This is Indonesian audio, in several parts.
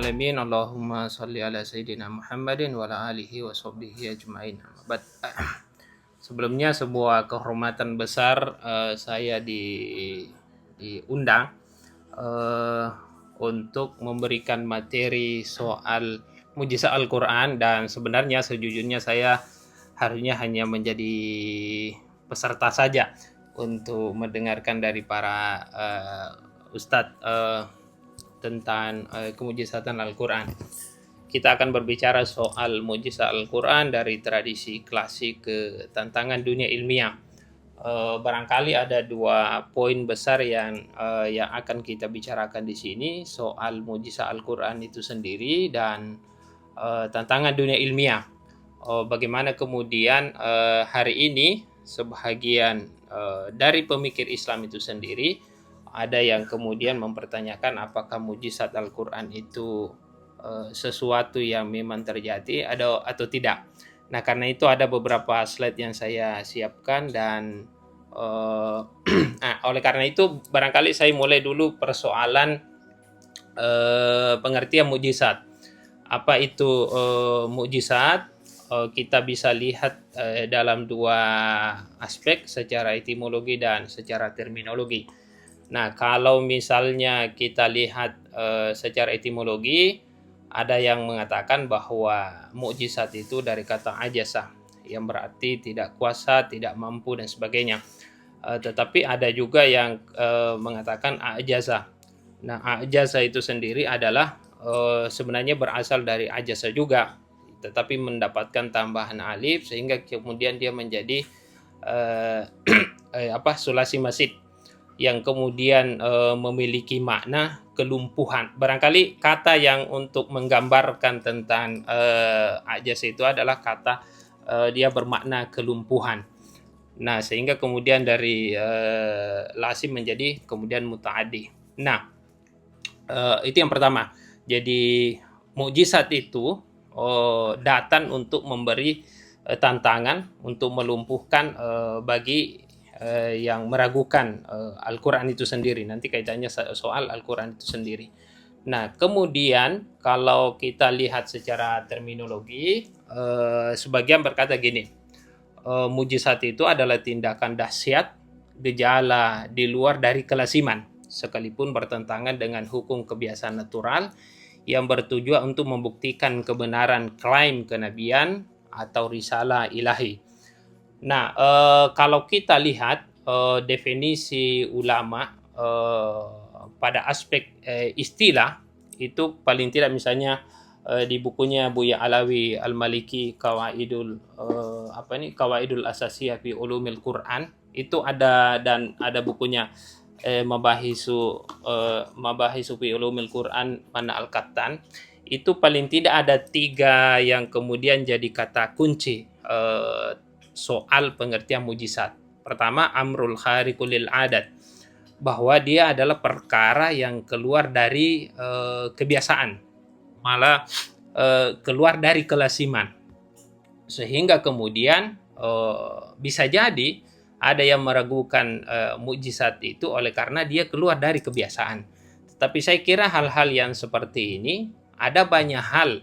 alamin. Allahumma salli ala sayyidina Muhammadin wa ala alihi wa sahbihi ajmain. Sebelumnya sebuah kehormatan besar saya diundang untuk memberikan materi soal mujizat Al-Quran, dan sebenarnya sejujurnya saya harusnya hanya menjadi peserta saja untuk mendengarkan dari para ustadz tentang kemujizatan Al-Quran. Kita akan berbicara soal mujizat Al-Quran dari tradisi klasik ke tantangan dunia ilmiah. Barangkali ada dua poin besar yang akan kita bicarakan di sini, soal mujizat Al-Quran itu sendiri dan tantangan dunia ilmiah. Bagaimana kemudian hari ini sebahagian dari pemikir Islam itu sendiri ada yang kemudian mempertanyakan apakah mujizat Al-Quran itu sesuatu yang memang terjadi atau tidak. Nah, karena itu ada beberapa slide yang saya siapkan, dan oleh karena itu barangkali saya mulai dulu persoalan pengertian mujizat. Apa itu mujizat? Kita bisa lihat dalam dua aspek, secara etimologi dan secara terminologi. Nah, kalau misalnya kita lihat secara etimologi, ada yang mengatakan bahwa mukjizat itu dari kata ajasa, yang berarti tidak kuasa, tidak mampu, dan sebagainya. Tetapi ada juga yang mengatakan ajaza. Nah, ajaza itu sendiri adalah sebenarnya berasal dari ajasa juga, tetapi mendapatkan tambahan alif sehingga kemudian dia menjadi sulasi masid, yang kemudian memiliki makna kelumpuhan. Barangkali kata yang untuk menggambarkan tentang ajas itu adalah kata dia bermakna kelumpuhan. Nah, sehingga kemudian dari lazim menjadi kemudian mutaaddi. Nah, itu yang pertama. Jadi mukjizat itu datang untuk memberi tantangan untuk melumpuhkan bagi yang meragukan Al-Quran itu sendiri. Nanti kaitannya soal Al-Quran itu sendiri. Nah, kemudian kalau kita lihat secara terminologi, sebagian berkata gini, mujizat itu adalah tindakan dahsyat, gejala di luar dari kelasiman, sekalipun bertentangan dengan hukum kebiasaan natural, yang bertujuan untuk membuktikan kebenaran klaim kenabian atau risalah ilahi. Nah, kalau kita lihat definisi ulama pada aspek istilah, itu paling tidak misalnya di bukunya Buya Alawi Al-Maliki Qawaidul Asasiyah fi Ulumil Quran, itu ada, dan ada bukunya Mabahisu fi Ulumil Quran Mana Al-Kattan. Itu paling tidak ada 3 yang kemudian jadi kata kunci soal pengertian mujizat. Pertama, amrul khariqul lil adat, bahwa dia adalah perkara yang keluar dari kebiasaan, malah keluar dari kelasiman, sehingga kemudian bisa jadi ada yang meragukan mujizat itu oleh karena dia keluar dari kebiasaan. Tetapi saya kira hal-hal yang seperti ini, ada banyak hal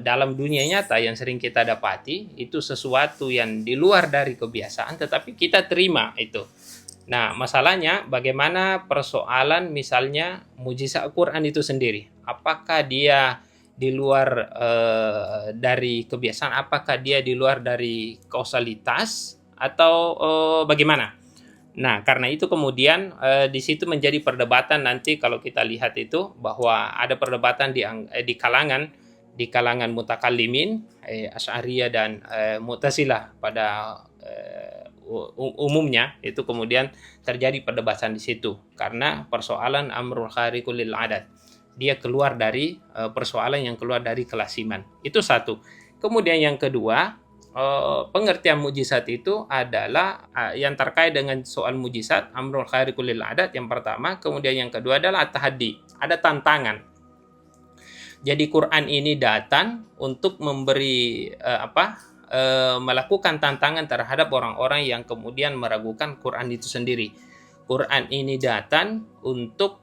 dalam dunia nyata yang sering kita dapati itu sesuatu yang di luar dari kebiasaan, tetapi kita terima itu. Nah, masalahnya bagaimana persoalan misalnya mujizat Al-Quran itu sendiri, apakah dia di luar dari kebiasaan, apakah dia di luar dari kausalitas, atau bagaimana? Nah, karena itu kemudian di situ menjadi perdebatan nanti kalau kita lihat itu, bahwa ada perdebatan di kalangan mutakallimin, Asy'ariyah dan Mu'tazilah pada umumnya. Itu kemudian terjadi perdebatan di situ karena persoalan amrul khariqul lil adat. Dia keluar dari persoalan yang keluar dari kelasiman. Itu satu. Kemudian yang kedua, pengertian mujizat itu adalah yang terkait dengan soal mujizat amrul khariqul lil adat yang pertama, kemudian yang kedua adalah tahaddi, ada tantangan. Jadi Quran ini datang untuk memberi melakukan tantangan terhadap orang-orang yang kemudian meragukan Quran itu sendiri. Quran ini datang untuk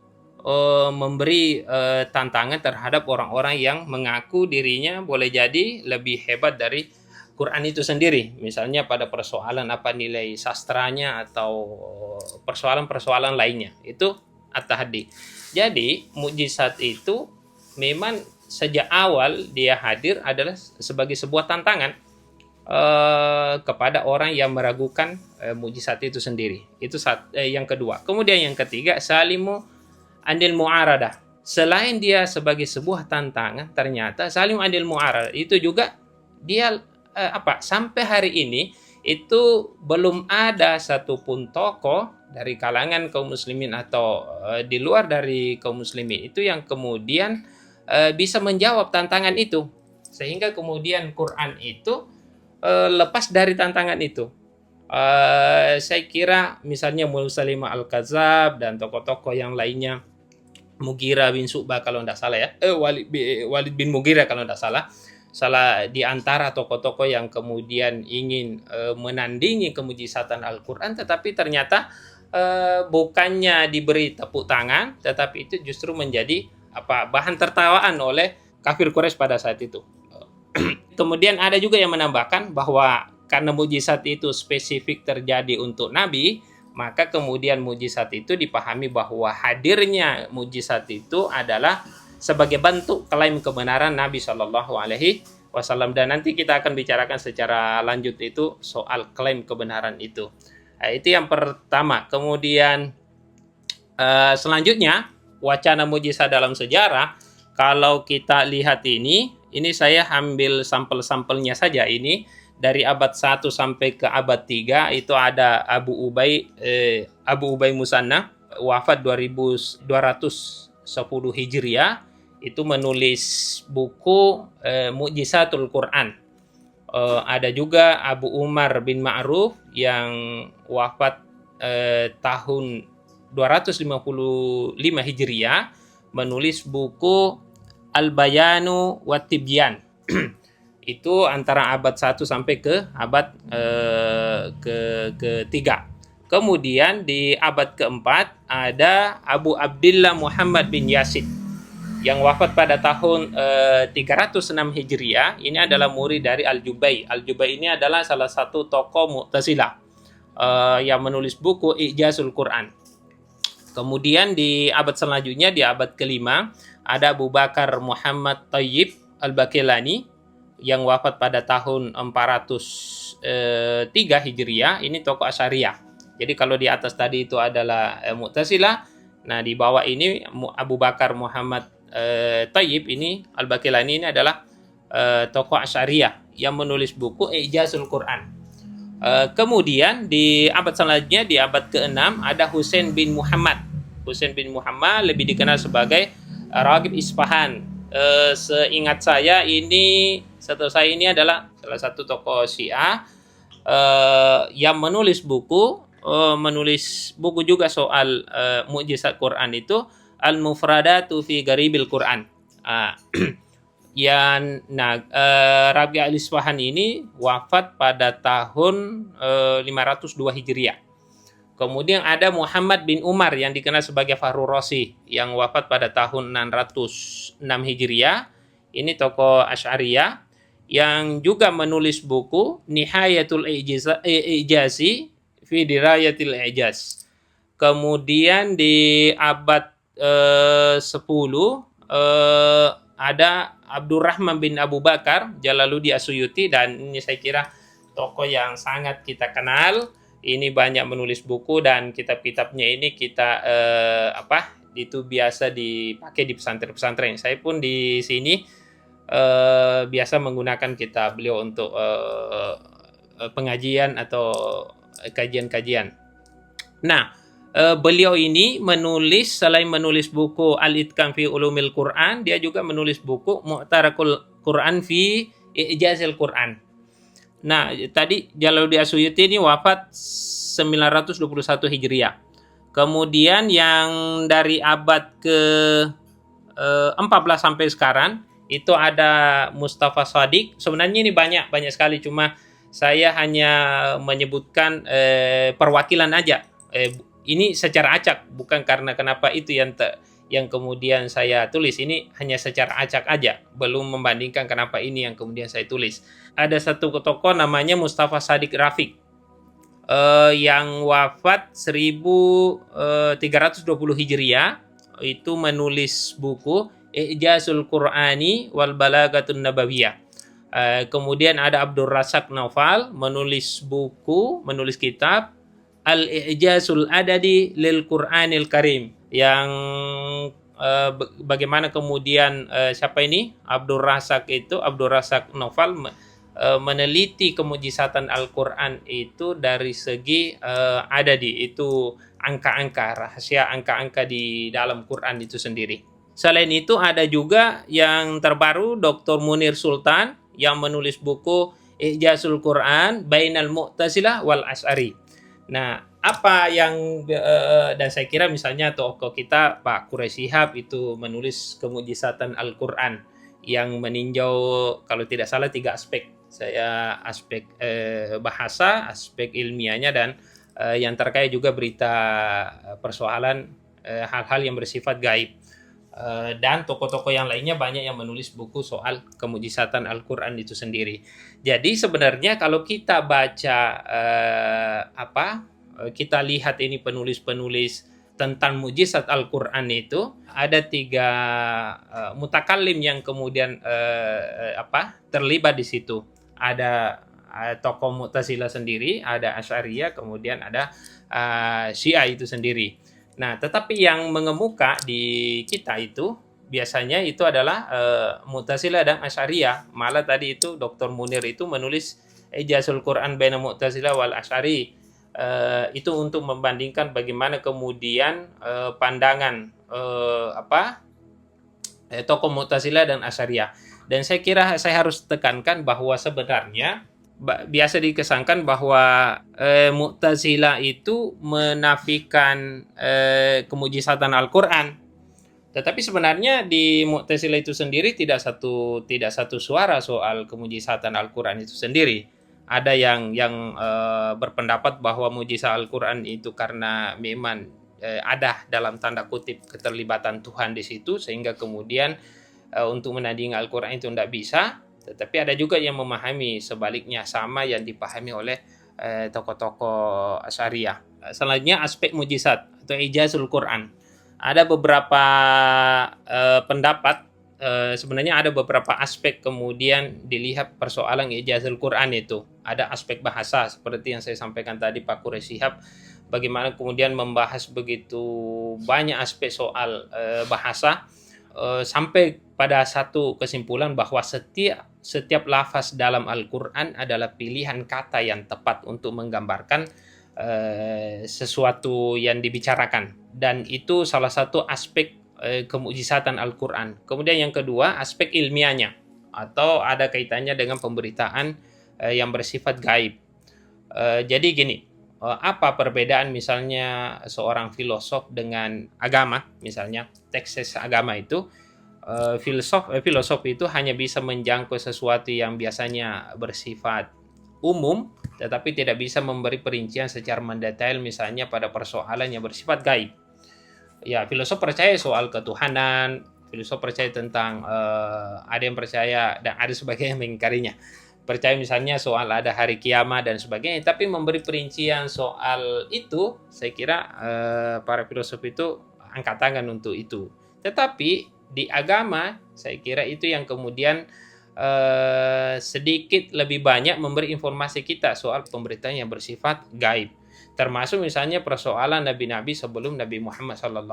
memberi tantangan terhadap orang-orang yang mengaku dirinya boleh jadi lebih hebat dari Quran itu sendiri. Misalnya pada persoalan apa nilai sastranya atau persoalan-persoalan lainnya. Itu at-tahaddi. Jadi mukjizat itu memang sejak awal dia hadir adalah sebagai sebuah tantangan kepada orang yang meragukan mukjizat itu sendiri. Itu yang kedua. Kemudian yang ketiga, salimu anil mu'aradah. Selain dia sebagai sebuah tantangan, ternyata salim anil mu'aradah itu juga dia sampai hari ini itu belum ada satupun tokoh dari kalangan kaum muslimin atau di luar dari kaum muslimin itu yang kemudian bisa menjawab tantangan itu, sehingga kemudian Quran itu lepas dari tantangan itu. Saya kira misalnya Musailimah Al-Kadzab dan tokoh-tokoh yang lainnya, Mughirah bin Syu'bah kalau tidak salah ya, Walid bin Mughirah kalau tidak salah di antara tokoh-tokoh yang kemudian ingin menandingi kemujizatan Al-Quran, tetapi ternyata bukannya diberi tepuk tangan, tetapi itu justru menjadi bahan tertawaan oleh kafir Quraisy pada saat itu. Kemudian ada juga yang menambahkan bahwa karena mujizat itu spesifik terjadi untuk Nabi, maka kemudian mujizat itu dipahami bahwa hadirnya mujizat itu adalah sebagai bentuk klaim kebenaran Nabi Shallallahu Alaihi Wasallam, dan nanti kita akan bicarakan secara lanjut itu soal klaim kebenaran itu. Itu yang pertama. Kemudian selanjutnya wacana mujizat dalam sejarah. Kalau kita lihat ini saya ambil sampel-sampelnya saja ini. Dari abad 1 sampai ke abad 3 itu ada Abu Ubay Musanna, wafat 2210 Hijriah, itu menulis buku Mu'jizatul Quran. Ada juga Abu Umar bin Ma'ruf yang wafat tahun 255 Hijriah, menulis buku Al-Bayanu wa Tibyan. Itu antara abad 1 sampai ke abad ketiga. Kemudian di abad keempat ada Abu Abdillah Muhammad bin Yazid yang wafat pada tahun 306 Hijriah. Ini adalah murid dari Al-Jubai. Al-Jubai ini adalah salah satu tokoh Mu'tazilah yang menulis buku I'jazul Quran. Kemudian di abad selanjutnya, di abad kelima, ada Abu Bakar Muhammad Thayyib Al-Baqillani yang wafat pada tahun 403 Hijriah. Ini tokoh Asy'ariyah. Jadi kalau di atas tadi itu adalah Mu'tazilah, nah di bawah ini Abu Bakar Muhammad Thayyib ini Al-Baqillani ini adalah tokoh Asy'ariyah yang menulis buku I'jazul Quran. Kemudian di abad selanjutnya, di abad ke-6, ada Husain bin Muhammad. Husain bin Muhammad lebih dikenal sebagai Raghib Isfahan. Seingat saya ini, setahu saya ini adalah salah satu tokoh Syiah yang menulis buku juga soal mukjizat Quran itu Al-Mufradatu fi Gharibil Quran. Rabi' al-Isfahan ini wafat pada tahun 502 Hijriah. Kemudian ada Muhammad bin Umar yang dikenal sebagai Fahru Razi yang wafat pada tahun 606 Hijriah. Ini tokoh Asy'ariyah yang juga menulis buku Nihayatul Ijazi fi Dirayatil Ijaz. Kemudian di abad 10 ada Abdurrahman bin Abu Bakar Jalaluddin As-Suyuti, dan ini saya kira tokoh yang sangat kita kenal. Ini banyak menulis buku dan kitab-kitabnya ini kita itu biasa dipakai di pesantren-pesantren. Saya pun di sini biasa menggunakan kitab beliau untuk pengajian atau kajian-kajian. Nah, beliau ini selain menulis buku Al-Itqan fi Ulumil Quran, dia juga menulis buku Mu'tarakul Quran fi I'jazil Quran. Nah, tadi Jalaluddin As-Suyuti ini wafat 921 Hijriah. Kemudian yang dari abad ke-14 sampai sekarang itu ada Mustafa Shadiq. Sebenarnya ini banyak sekali, cuma saya hanya menyebutkan perwakilan aja. Ini secara acak, bukan karena kenapa itu yang kemudian saya tulis. Ini hanya secara acak aja, belum membandingkan kenapa ini yang kemudian saya tulis. Ada satu tokoh namanya Mustafa Shadiq Rafiq, yang wafat 1320 Hijriah, itu menulis buku I'jazul Qur'ani wal Balaghatun Nabawiyah. Kemudian ada Abdul Razak Naufal menulis kitab Al-I'jazul Adadi lil Qur'anil Karim, yang bagaimana kemudian siapa ini? Abdul Razak Naufal meneliti kemujizatan Al-Quran itu dari segi adadi, itu angka-angka, rahasia angka-angka di dalam Quran itu sendiri. Selain itu ada juga yang terbaru Dr. Munir Sultan yang menulis buku I'jazul Quran Bainal Mu'tazilah wal Asy'ari. Nah, apa yang dan saya kira misalnya tokoh kita Pak Quraish Shihab itu menulis kemujizatan Al-Quran yang meninjau kalau tidak salah 3 aspek. Saya aspek bahasa, aspek ilmiahnya, dan yang terkait juga berita persoalan hal-hal yang bersifat gaib. Dan tokoh-tokoh yang lainnya banyak yang menulis buku soal kemujizatan Al-Quran itu sendiri. Jadi sebenarnya kalau kita baca kita lihat ini penulis-penulis tentang mujizat Al-Quran itu ada 3 mutakallim yang kemudian terlibat di situ. Ada tokoh Mu'tazilah sendiri, ada Asy'ariyah, kemudian ada Syiah itu sendiri. Nah, tetapi yang mengemuka di kita itu biasanya itu adalah Mu'tazilah dan Asy'ariyah. Malah tadi itu Dr. Munir itu menulis I'jazul Quran baina Mu'tazilah wal Asy'ari. Itu untuk membandingkan bagaimana kemudian pandangan tokoh Mu'tazilah dan Asy'ariyah. Dan saya kira saya harus tekankan bahwa sebenarnya biasa dikesankan bahwa Mu'tazilah itu menafikan kemujizatan Al-Quran. Tetapi sebenarnya di Mu'tazilah itu sendiri tidak satu suara soal kemujizatan Al-Quran itu sendiri. Ada yang berpendapat bahwa mujizat Al-Quran itu karena memang ada dalam tanda kutip keterlibatan Tuhan di situ, sehingga kemudian untuk menandingi Al-Quran itu tidak bisa. Tetapi ada juga yang memahami sebaliknya, sama yang dipahami oleh tokoh-tokoh Asy'ariyah. Selanjutnya aspek mujizat atau I'jazul Quran. Ada beberapa pendapat, sebenarnya ada beberapa aspek kemudian dilihat persoalan I'jazul Quran itu. Ada aspek bahasa seperti yang saya sampaikan tadi Pak Quraish Shihab, bagaimana kemudian membahas begitu banyak aspek soal bahasa, sampai pada satu kesimpulan bahwa setiap lafaz dalam Al-Quran adalah pilihan kata yang tepat untuk menggambarkan sesuatu yang dibicarakan, dan itu salah satu aspek kemujizatan Al-Quran. Kemudian yang kedua, aspek ilmiahnya, atau ada kaitannya dengan pemberitaan yang bersifat gaib. Jadi gini, apa perbedaan misalnya seorang filosof dengan agama, misalnya teks agama itu, filosof itu hanya bisa menjangkau sesuatu yang biasanya bersifat umum, tetapi tidak bisa memberi perincian secara mendetail misalnya pada persoalan yang bersifat gaib. Ya, filosof percaya soal ketuhanan, filosof percaya tentang ada yang percaya dan ada sebagian yang mengingkarinya. Percaya misalnya soal ada hari kiamat dan sebagainya, tapi memberi perincian soal itu, saya kira para filosof itu angkat tangan untuk itu. Tetapi di agama, saya kira itu yang kemudian sedikit lebih banyak memberi informasi kita soal pemberitaan yang bersifat gaib. Termasuk misalnya persoalan nabi-nabi sebelum Nabi Muhammad SAW.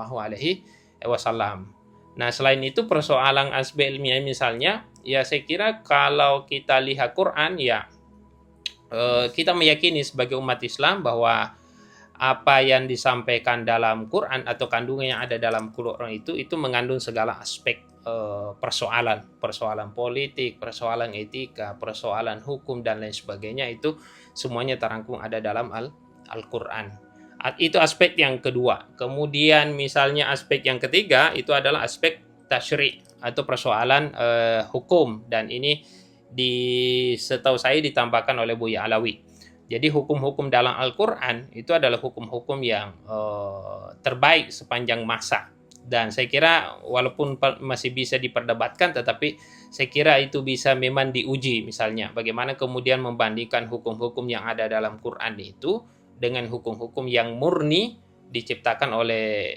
Nah, selain itu persoalan aspek ilmiah misalnya, ya saya kira kalau kita lihat Quran, ya kita meyakini sebagai umat Islam bahwa apa yang disampaikan dalam Quran atau kandungan yang ada dalam Quran itu mengandung segala aspek persoalan politik, persoalan etika, persoalan hukum dan lain sebagainya, itu semuanya terangkum ada dalam Al-Quran. Itu aspek yang kedua. Kemudian misalnya aspek yang ketiga itu adalah aspek tasyri' atau persoalan hukum, dan ini setahu saya ditambahkan oleh Buya Alawi. Jadi hukum-hukum dalam Al-Quran itu adalah hukum-hukum yang terbaik sepanjang masa Dan saya kira walaupun masih bisa diperdebatkan, tetapi saya kira itu bisa memang diuji, misalnya bagaimana kemudian membandingkan hukum-hukum yang ada dalam Quran itu dengan hukum-hukum yang murni diciptakan oleh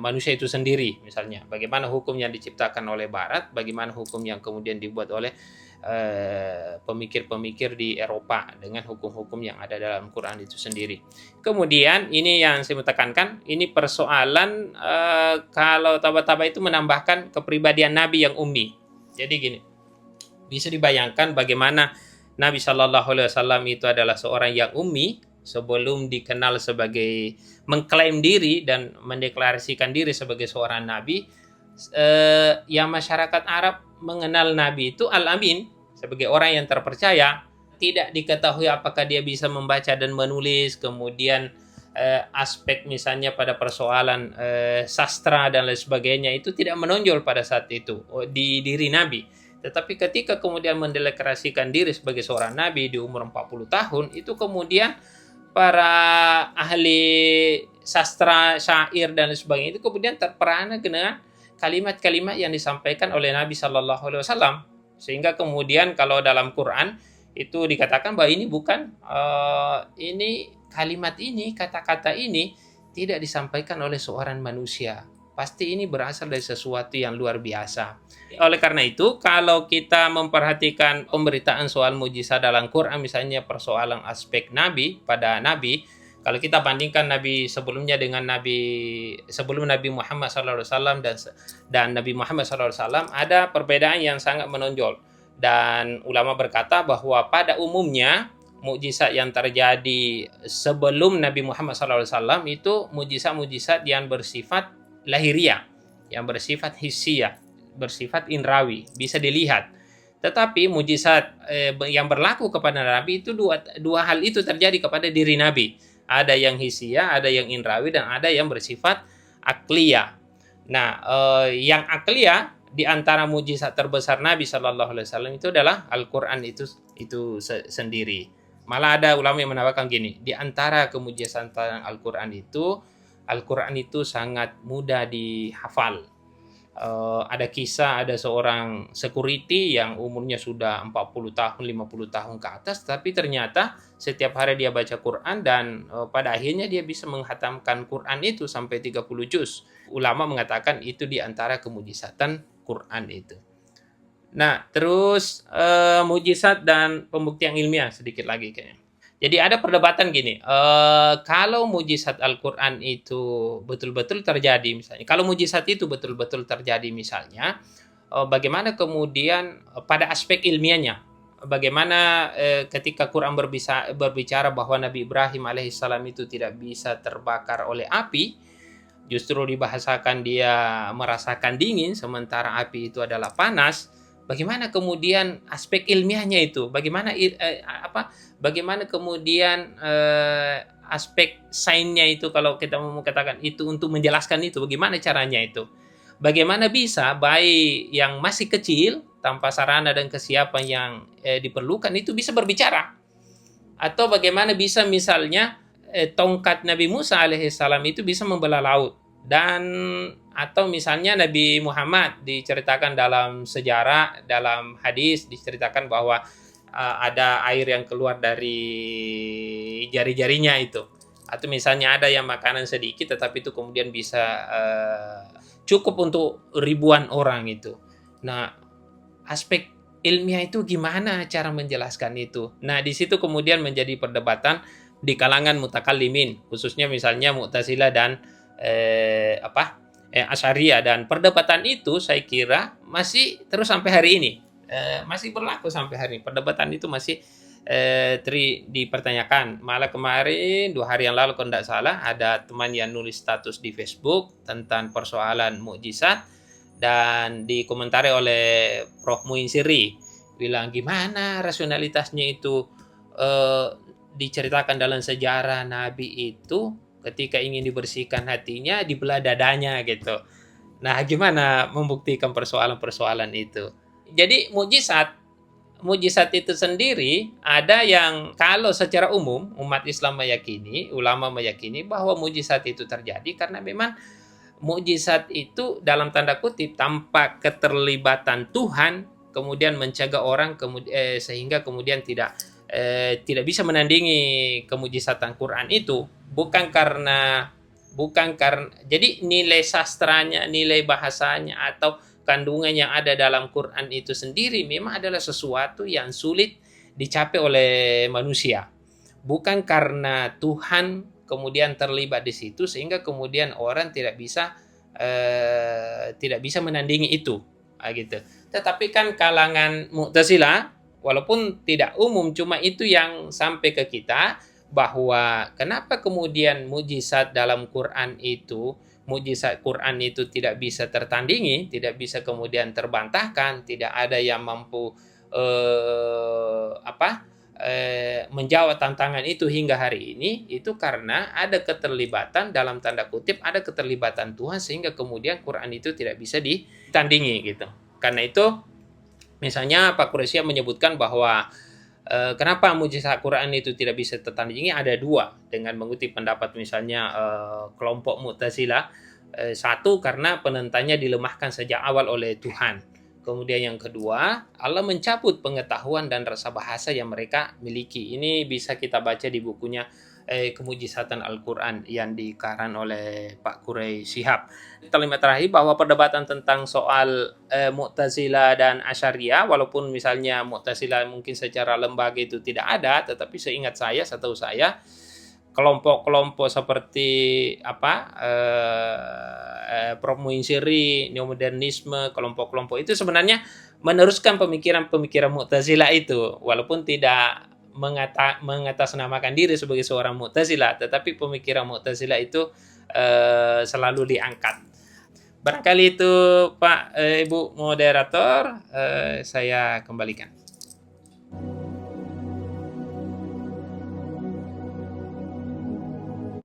manusia itu sendiri, misalnya bagaimana hukum yang diciptakan oleh Barat, bagaimana hukum yang kemudian dibuat oleh pemikir-pemikir di Eropa dengan hukum-hukum yang ada dalam Quran itu sendiri. Kemudian ini yang saya mau tekankan, ini persoalan kalau taba-taba itu menambahkan kepribadian Nabi yang ummi. Jadi gini, bisa dibayangkan bagaimana Nabi Shallallahu Alaihi Wasallam itu adalah seorang yang ummi sebelum dikenal sebagai mengklaim diri dan mendeklarasikan diri sebagai seorang nabi. Yang masyarakat Arab mengenal Nabi itu Al-Amin, sebagai orang yang terpercaya. Tidak diketahui apakah dia bisa membaca dan menulis, kemudian aspek misalnya pada persoalan sastra dan lain sebagainya itu tidak menonjol pada saat itu di diri Nabi. Tetapi ketika kemudian mendeklarasikan diri sebagai seorang Nabi di umur 40 tahun, itu kemudian para ahli sastra, syair dan lain sebagainya itu kemudian terperana dengan kalimat-kalimat yang disampaikan oleh Nabi Shallallahu Alaihi Wasallam, sehingga kemudian kalau dalam Quran itu dikatakan bahwa ini bukan ini kalimat ini, kata-kata ini tidak disampaikan oleh seorang manusia, pasti ini berasal dari sesuatu yang luar biasa. Oleh karena itu, kalau kita memperhatikan pemberitaan soal mujizat dalam Quran, misalnya persoalan aspek Nabi pada Nabi, kalau kita bandingkan Nabi sebelumnya dengan sebelum Nabi Muhammad SAW dan Nabi Muhammad SAW, ada perbedaan yang sangat menonjol. Dan ulama berkata bahwa pada umumnya mukjizat yang terjadi sebelum Nabi Muhammad SAW itu mukjizat-mukjizat yang bersifat lahiriah, yang bersifat hissiyah, bersifat indrawi, bisa dilihat. Tetapi mukjizat yang berlaku kepada Nabi itu dua hal itu terjadi kepada diri Nabi. Ada yang hissiyah, ada yang indrawi, dan ada yang bersifat akliyah. Nah, yang akliyah di antara mukjizat terbesar Nabi Shallallahu Alaihi Wasallam itu adalah Al-Quran itu sendiri. Malah ada ulama yang menambahkan gini, di antara kemujizatan Al-Quran itu sangat mudah dihafal. Ada kisah, ada seorang security yang umurnya sudah 40 tahun, 50 tahun ke atas, tapi ternyata setiap hari dia baca Quran dan pada akhirnya dia bisa menghatamkan Quran itu sampai 30 juz. Ulama mengatakan itu di antara kemujizatan Quran itu. Nah, terus mujizat dan pembuktian ilmiah sedikit lagi kayaknya. Jadi ada perdebatan gini, kalau mujizat Al-Quran itu betul-betul terjadi misalnya, kalau mujizat itu betul-betul terjadi misalnya, bagaimana kemudian pada aspek ilmiahnya, bagaimana ketika Quran berbicara bahwa Nabi Ibrahim alaihissalam itu tidak bisa terbakar oleh api, justru dibahasakan dia merasakan dingin, sementara api itu adalah panas. Bagaimana kemudian aspek ilmiahnya itu? Bagaimana kemudian aspek sainsnya itu, kalau kita mau katakan itu untuk menjelaskan itu, bagaimana caranya itu? Bagaimana bisa bayi yang masih kecil tanpa sarana dan kesiapan yang diperlukan itu bisa berbicara? Atau bagaimana bisa misalnya tongkat Nabi Musa alaihissalam itu bisa membelah laut? Dan atau misalnya Nabi Muhammad diceritakan dalam sejarah, dalam hadis diceritakan bahwa ada air yang keluar dari jari-jarinya itu, atau misalnya ada yang makanan sedikit tetapi itu kemudian bisa cukup untuk ribuan orang itu. Nah, aspek ilmiah itu gimana cara menjelaskan itu? Nah, di situ kemudian menjadi perdebatan di kalangan mutakallimin, khususnya misalnya Mu'tazilah dan Asy'ariyah, dan perdebatan itu saya kira masih terus sampai hari ini, masih berlaku sampai hari ini. Perdebatan itu masih dipertanyakan. Malah kemarin 2 hari yang lalu kalau tidak salah ada teman yang nulis status di Facebook tentang persoalan mukjizat dan dikomentari oleh Prof. Muin Sirri, bilang gimana rasionalitasnya itu, diceritakan dalam sejarah Nabi itu ketika ingin dibersihkan hatinya dibelah dadanya gitu. Nah, gimana membuktikan persoalan-persoalan itu? Jadi mujizat itu sendiri ada yang kalau secara umum umat Islam meyakini, ulama meyakini bahwa mujizat itu terjadi karena memang mukjizat itu dalam tanda kutip tanpa keterlibatan Tuhan kemudian mencegah orang sehingga kemudian tidak bisa menandingi kemujizatan Quran itu, bukan karena jadi nilai sastranya, nilai bahasanya atau kandungan yang ada dalam Quran itu sendiri memang adalah sesuatu yang sulit dicapai oleh manusia. Bukan karena Tuhan kemudian terlibat di situ sehingga kemudian orang tidak bisa menandingi itu, gitu. Tetapi kan kalangan Mu'tazilah walaupun tidak umum, cuma itu yang sampai ke kita bahwa kenapa kemudian mujizat Quran itu tidak bisa tertandingi, tidak bisa kemudian terbantahkan, tidak ada yang mampu menjawab tantangan itu hingga hari ini, itu karena ada keterlibatan, dalam tanda kutip ada keterlibatan Tuhan sehingga kemudian Quran itu tidak bisa ditandingi gitu. Karena itu misalnya Pak Quraisy menyebutkan bahwa kenapa mujizat Quran itu tidak bisa tertandingi, ada dua dengan mengutip pendapat misalnya kelompok Mu'tazilah. Satu, karena penentangnya dilemahkan sejak awal oleh Tuhan. Kemudian yang kedua, Allah mencabut pengetahuan dan rasa bahasa yang mereka miliki. Ini bisa kita baca di bukunya Kemujizatan Al-Quran yang dikarang oleh Pak Quraisy Shihab. Kalimat terakhir bahwa perdebatan tentang soal Mu'tazilah dan Asy'ariyah, walaupun misalnya Mu'tazilah mungkin secara lembaga itu tidak ada, tetapi setahu saya kelompok-kelompok seperti Prof. Mu'insyiri, neomodernisme, kelompok-kelompok itu sebenarnya meneruskan pemikiran-pemikiran Mu'tazilah itu, walaupun tidak mengatasnamakan diri sebagai seorang Mu'tazilah, tetapi pemikiran Mu'tazilah itu selalu diangkat. Barangkali itu Pak Ibu moderator, saya kembalikan.